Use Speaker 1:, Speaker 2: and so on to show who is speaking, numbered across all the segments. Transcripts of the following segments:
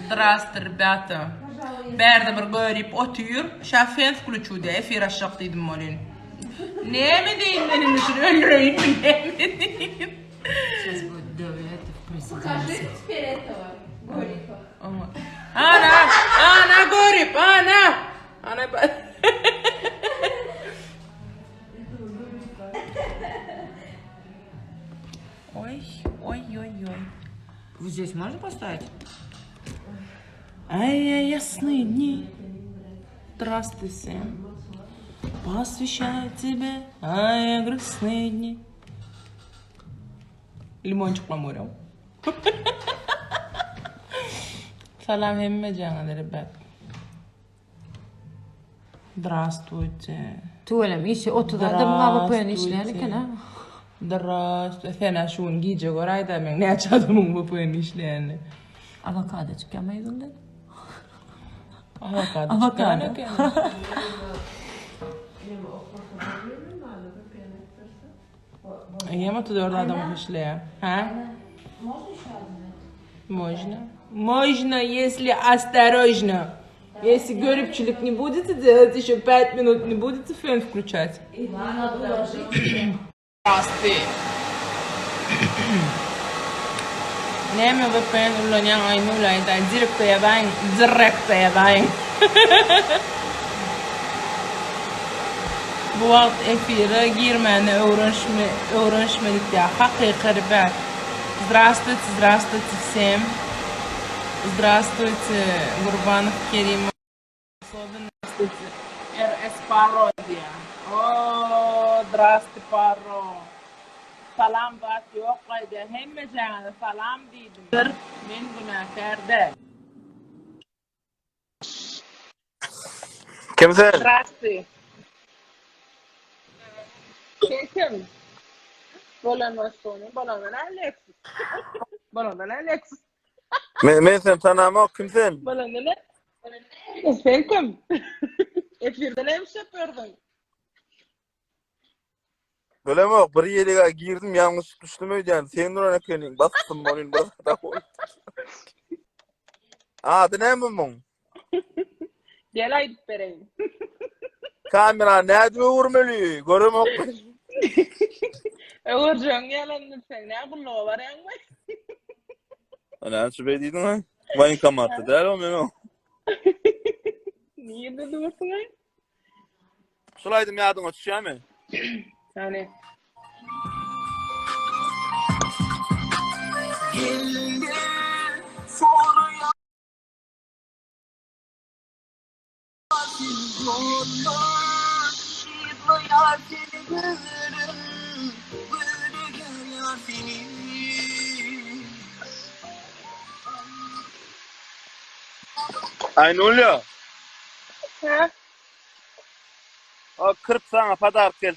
Speaker 1: Здравствуйте, ребята. Бәрді бір көріп отыр. Шафен включуде. Эфир ашық дейдім молин. Неме дейін менің үшін өлірейін. Неме дейін.
Speaker 2: Сейчас будет давлять в
Speaker 3: Покажи
Speaker 2: присоединиться.
Speaker 3: теперь этого Горького.
Speaker 1: Ana görüp, ana. Ana Ой, ой, ой, ой.
Speaker 2: Вот здесь можно поставить?
Speaker 1: Ай, ясные дни, здравствуй, всем. Посвящаю тебе, ай, грустные дни. Лимончик наморил. Салам хемме canım, ребят. Здравствуйте.
Speaker 2: Tuvalem işi otuda da mı bu işlerini kana?
Speaker 1: Здравствуйте. Fena şun giyecek orayda ben ne açadımın bu payın işlerini.
Speaker 2: Avokado çıkamayız dedi.
Speaker 1: Avokado
Speaker 2: Avokado.
Speaker 1: çıkana. Ема туди орладом вышли. А? Можно. Можно, если осторожно. Если горючилик не будете делать, еще 5 минут не будете фен включать. Здравствуй. Нема VPN ulanyan aynı ulayda. Direkt yabayın. Bu vaqt efire girmeni öğrenişmedik ya. Haqiqi ribet. Здравствуйте всем. Здравствуйте, Гурбанов Керимов. Особенно здравствуйте, РС Пародия. О, здравствуйте, Паро. Salam bat yok qayda. Hemme jana salam deydim. Men günahkar değil.
Speaker 4: Kimsin?
Speaker 1: Здравствуй. Kim? Bolan Sony, bolan Alexis. Bolan Alexis.
Speaker 4: Men sen tanımak kimsin?
Speaker 1: Bolan ne? Sen kim? Efirde ne yapıyordun?
Speaker 4: Bilemek bir yere girdim yanlış düştüm öyle sen duran eklenin bastım onun burada koy. Adı ne mi?
Speaker 1: Gel ayıp vereyim.
Speaker 4: Kamera ne diyor vurmalı? Görmek.
Speaker 1: Öğrencan yalandım sen. Ne bununla var ya?
Speaker 4: Ana şüphe dedin ha? Vay kamattı değil mi o?
Speaker 1: Niye de dursun ha?
Speaker 4: Sulaydım yardım açıyor mu?
Speaker 1: Yani.
Speaker 4: Aynı oluyor.
Speaker 1: Ha?
Speaker 4: O kırp sana padar gel.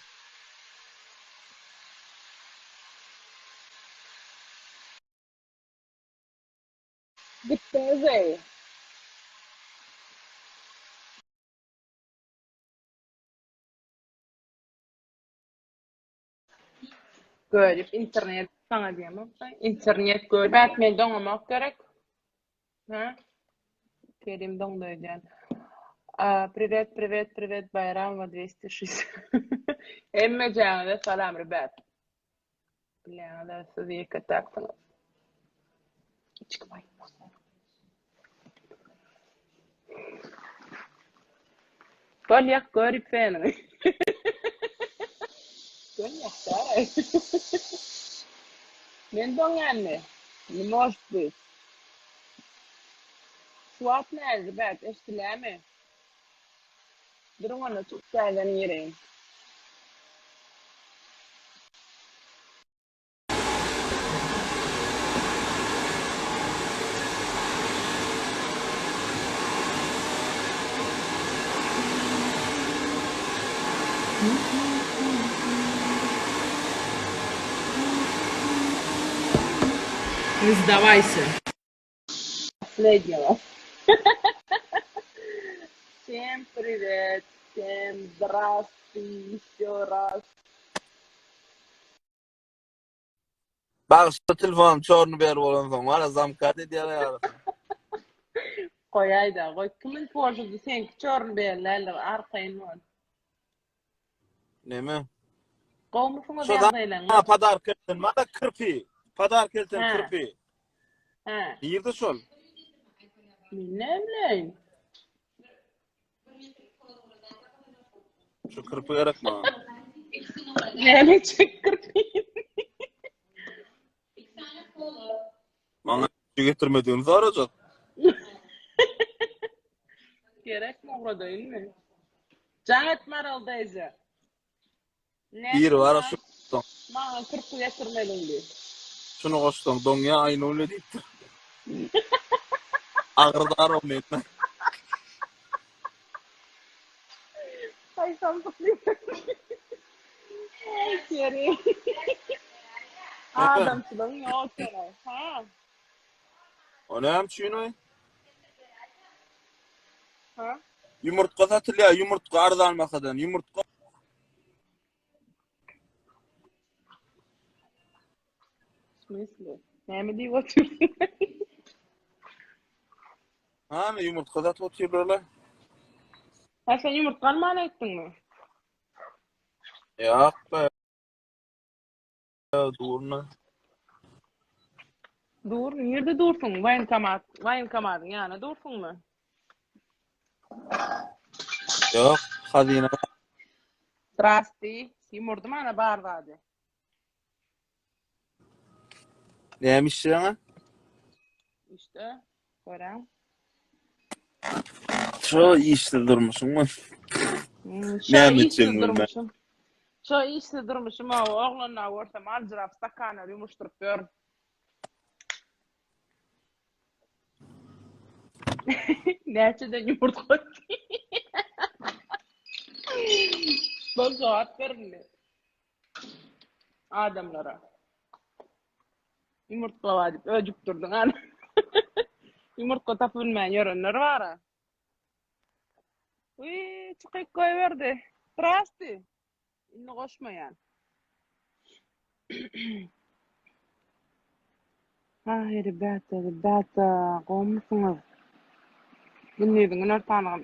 Speaker 1: Gittiniz ey. Görüp internet sana diyemem. İnternet görüp etmeyi donlamak gerek. Ha? Kerim donlayacağım. Привет, Байрамова 260. Эмме Джана, салам, ребят. Бля, да, сюда контактно. Çıkmayın. Konyak görüp fena. Konyak saray. Men donganne. Ne možeš? Swap ne, rебят, eštileme. Durun çok güzel yerin. Не сдавайся. Последнего. Всем привет. Всем здравствуй еще раз.
Speaker 4: Bak şu telefonum çorunu bir olan falan var ya zam kat ediyor ya.
Speaker 1: Koyayda, koy. Kimin poşudu sen çorun bellerle arkayın var.
Speaker 4: Neme?
Speaker 1: Kovmuşsunuz
Speaker 4: Şodan
Speaker 1: yağdayla.
Speaker 4: ha padar keltin, mada kırpi. Padar keltin
Speaker 1: Ha.
Speaker 4: kırpi.
Speaker 1: Ha.
Speaker 4: Yirdi şol.
Speaker 1: Ne bileyim.
Speaker 4: Şu kırpı gerek mi?
Speaker 1: Ne çekirpeyim.
Speaker 4: Bana şu getirmediğiniz arayacak.
Speaker 1: Gerek mi orada değil mi? Canet Maral teyze. Ne
Speaker 4: Bir var
Speaker 1: var?
Speaker 4: şu.
Speaker 1: Bana kırpı getirmedin diye.
Speaker 4: Şunu koştum. Donya aynı öyle deyip. Ağırdar olmayın.
Speaker 1: Ay sandıklıyım. Ay kere. Adamçılığın yok kere. Ha?
Speaker 4: O ne hem çiğnoy?
Speaker 1: Ha?
Speaker 4: Yumurtka satılıyor. Yumurtka arz almakadan. Yumurtka.
Speaker 1: Смысле? Ne mi diye oturuyorsun?
Speaker 4: Ha ne yumurtka sat oturuyorlar.
Speaker 1: Ha sen yumurtkanı mana ettin mi?
Speaker 4: Yok be. Doğruna.
Speaker 1: Dur, nerede dursun? Vayın kamadın yani dursun mu?
Speaker 4: Yok. Hazine.
Speaker 1: Zdrasti. Yumurdu mana bardadı.
Speaker 4: Neymiş sana?
Speaker 1: İşte. Görem.
Speaker 4: Şu işte durmuşum ben.
Speaker 1: Şu
Speaker 4: Ne
Speaker 1: işte
Speaker 4: edeceksin ben?
Speaker 1: durmuşum. Şu işte durmuşum. Oğlanla ortam alcırap stakanı yumuşturup gör. Nerçeden yumurta koydu? Bak cevap verin mi? Adamlara. Yumurta var deyip öcüp durdun ana. Yumurta tapılmayan yörenler var ha. Uy, çıkık koyverdi. Trasti. İnni koşmayan. Ay, ribata, ribata. Komsunuz. Dinleydin, ortanığım.